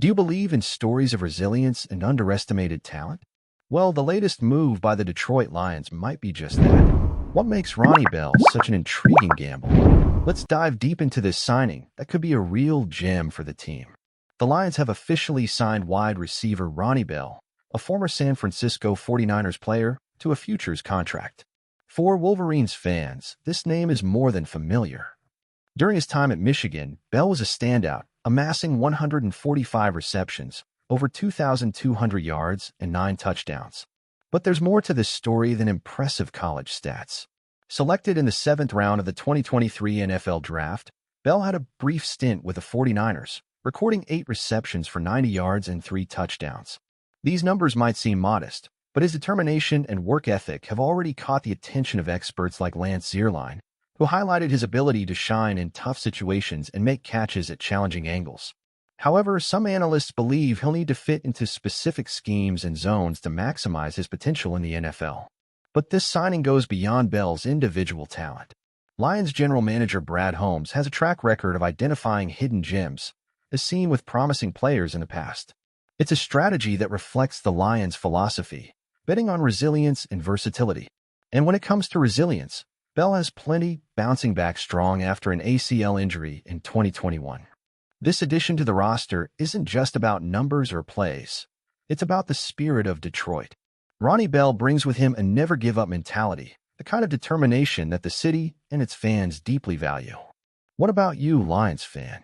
Do you believe in stories of resilience and underestimated talent? Well, the latest move by the Detroit Lions might be just that. What makes Ronnie Bell such an intriguing gamble? Let's dive deep into this signing that could be a real gem for the team. The Lions have officially signed wide receiver Ronnie Bell, a former San Francisco 49ers player, to a futures contract. For Wolverines fans, this name is more than familiar. During his time at Michigan, Bell was a standout, amassing 145 receptions, over 2,200 yards, and 9 touchdowns. But there's more to this story than impressive college stats. Selected in the 7th round of the 2023 NFL Draft, Bell had a brief stint with the 49ers, recording 8 receptions for 90 yards and 3 touchdowns. These numbers might seem modest, but his determination and work ethic have already caught the attention of experts like Lance Zierlein, who highlighted his ability to shine in tough situations and make catches at challenging angles. However, some analysts believe he'll need to fit into specific schemes and zones to maximize his potential in the NFL. But this signing goes beyond Bell's individual talent. Lions general manager Brad Holmes has a track record of identifying hidden gems, as seen with promising players in the past. It's a strategy that reflects the Lions' philosophy, betting on resilience and versatility. And when it comes to resilience, Bell has plenty, bouncing back strong after an ACL injury in 2021. This addition to the roster isn't just about numbers or plays. It's about the spirit of Detroit. Ronnie Bell brings with him a never-give-up mentality, the kind of determination that the city and its fans deeply value. What about you, Lions fan?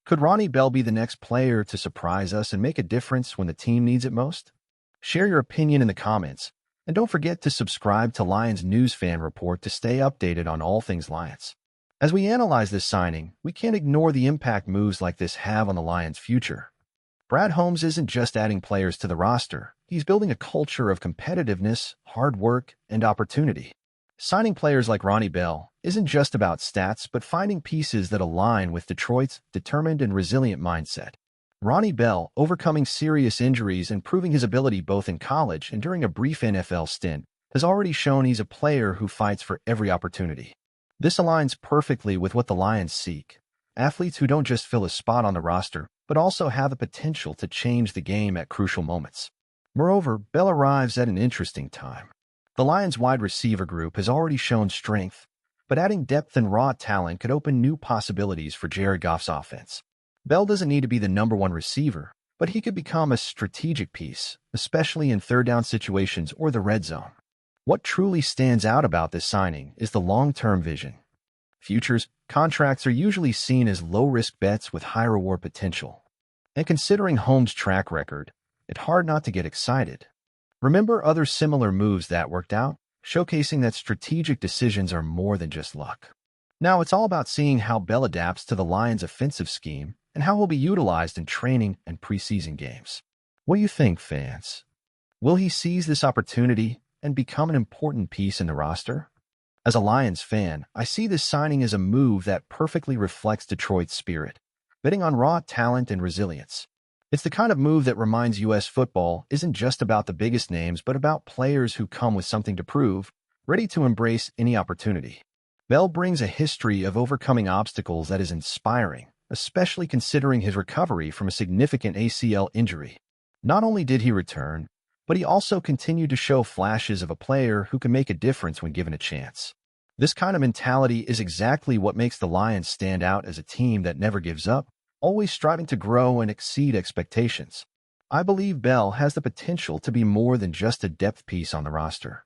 Could Ronnie Bell be the next player to surprise us and make a difference when the team needs it most? Share your opinion in the comments, and don't forget to subscribe to Lions News Fan Report to stay updated on all things Lions. As we analyze this signing, we can't ignore the impact moves like this have on the Lions' future. Brad Holmes isn't just adding players to the roster, he's building a culture of competitiveness, hard work, and opportunity. Signing players like Ronnie Bell isn't just about stats, but finding pieces that align with Detroit's determined and resilient mindset. Ronnie Bell, overcoming serious injuries and proving his ability both in college and during a brief NFL stint, has already shown he's a player who fights for every opportunity. This aligns perfectly with what the Lions seek: athletes who don't just fill a spot on the roster, but also have the potential to change the game at crucial moments. Moreover, Bell arrives at an interesting time. The Lions' wide receiver group has already shown strength, but adding depth and raw talent could open new possibilities for Jared Goff's offense. Bell doesn't need to be the number one receiver, but he could become a strategic piece, especially in third-down situations or the red zone. What truly stands out about this signing is the long-term vision. Futures contracts are usually seen as low-risk bets with high reward potential. And considering Holmes' track record, it's hard not to get excited. Remember other similar moves that worked out, showcasing that strategic decisions are more than just luck. Now it's all about seeing how Bell adapts to the Lions' offensive scheme and how he'll be utilized in training and preseason games. What do you think, fans? Will he seize this opportunity and become an important piece in the roster? As a Lions fan, I see this signing as a move that perfectly reflects Detroit's spirit, betting on raw talent and resilience. It's the kind of move that reminds U.S. football isn't just about the biggest names, but about players who come with something to prove, ready to embrace any opportunity. Bell brings a history of overcoming obstacles that is inspiring, especially considering his recovery from a significant ACL injury. Not only did he return, but he also continued to show flashes of a player who can make a difference when given a chance. This kind of mentality is exactly what makes the Lions stand out as a team that never gives up, always striving to grow and exceed expectations. I believe Bell has the potential to be more than just a depth piece on the roster.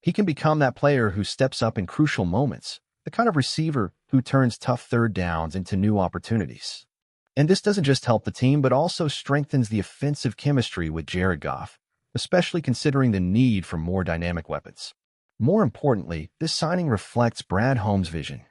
He can become that player who steps up in crucial moments, the kind of receiver who turns tough third downs into new opportunities. And this doesn't just help the team, but also strengthens the offensive chemistry with Jared Goff, especially considering the need for more dynamic weapons. More importantly, this signing reflects Brad Holmes' vision.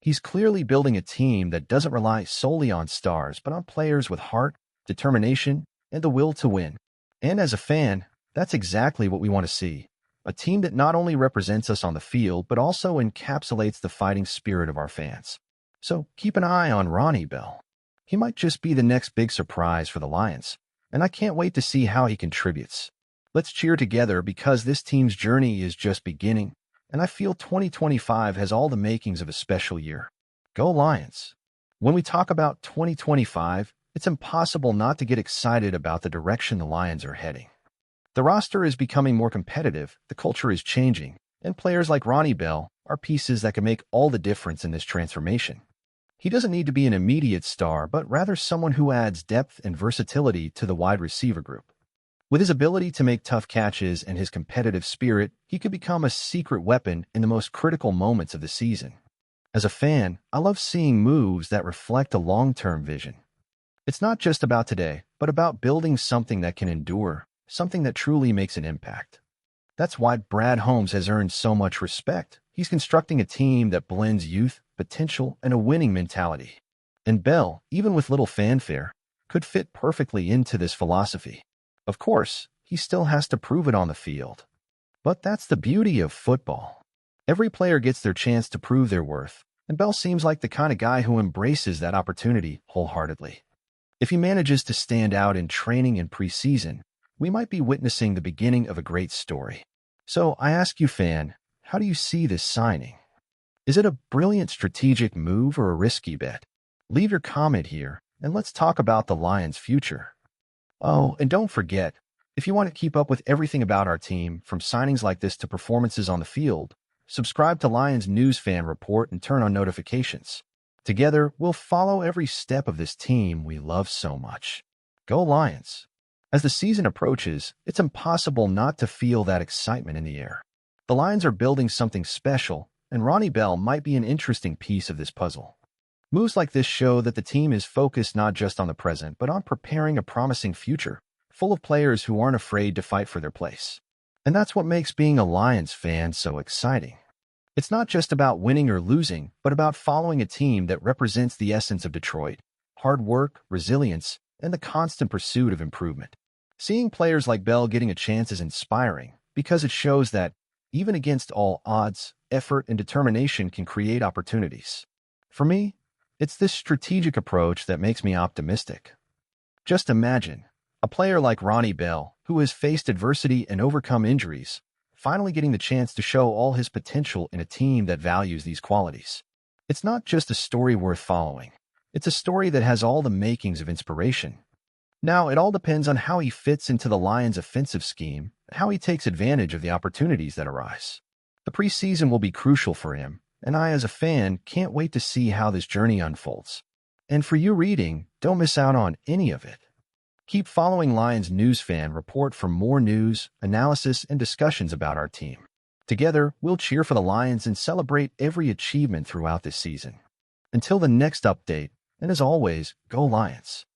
He's clearly building a team that doesn't rely solely on stars, but on players with heart, determination, and the will to win. And as a fan, that's exactly what we want to see. A team that not only represents us on the field, but also encapsulates the fighting spirit of our fans. So keep an eye on Ronnie Bell. He might just be the next big surprise for the Lions, and I can't wait to see how he contributes. Let's cheer together because this team's journey is just beginning, and I feel 2025 has all the makings of a special year. Go Lions! When we talk about 2025, it's impossible not to get excited about the direction the Lions are heading. The roster is becoming more competitive, the culture is changing, and players like Ronnie Bell are pieces that can make all the difference in this transformation. He doesn't need to be an immediate star, but rather someone who adds depth and versatility to the wide receiver group. With his ability to make tough catches and his competitive spirit, he could become a secret weapon in the most critical moments of the season. As a fan, I love seeing moves that reflect a long-term vision. It's not just about today, but about building something that can endure, something that truly makes an impact. That's why Brad Holmes has earned so much respect. He's constructing a team that blends youth, potential, and a winning mentality. And Bell, even with little fanfare, could fit perfectly into this philosophy. Of course, he still has to prove it on the field. But that's the beauty of football. Every player gets their chance to prove their worth, and Bell seems like the kind of guy who embraces that opportunity wholeheartedly. If he manages to stand out in training and preseason, we might be witnessing the beginning of a great story. So I ask you, fan, how do you see this signing? Is it a brilliant strategic move or a risky bet? Leave your comment here, and let's talk about the Lions' future. Oh, and don't forget, if you want to keep up with everything about our team, from signings like this to performances on the field, subscribe to Lions News Fan Report and turn on notifications. Together, we'll follow every step of this team we love so much. Go Lions! As the season approaches, it's impossible not to feel that excitement in the air. The Lions are building something special, and Ronnie Bell might be an interesting piece of this puzzle. Moves like this show that the team is focused not just on the present, but on preparing a promising future, full of players who aren't afraid to fight for their place. And that's what makes being a Lions fan so exciting. It's not just about winning or losing, but about following a team that represents the essence of Detroit: hard work, resilience, and the constant pursuit of improvement. Seeing players like Bell getting a chance is inspiring, because it shows that, even against all odds, effort and determination can create opportunities. For me, it's this strategic approach that makes me optimistic. Just imagine, a player like Ronnie Bell, who has faced adversity and overcome injuries, finally getting the chance to show all his potential in a team that values these qualities. It's not just a story worth following. It's a story that has all the makings of inspiration. Now, it all depends on how he fits into the Lions' offensive scheme, and how he takes advantage of the opportunities that arise. The preseason will be crucial for him, and I, as a fan, can't wait to see how this journey unfolds. And for you reading, don't miss out on any of it. Keep following Lions News Fan Report for more news, analysis, and discussions about our team. Together, we'll cheer for the Lions and celebrate every achievement throughout this season. Until the next update, and as always, go Lions!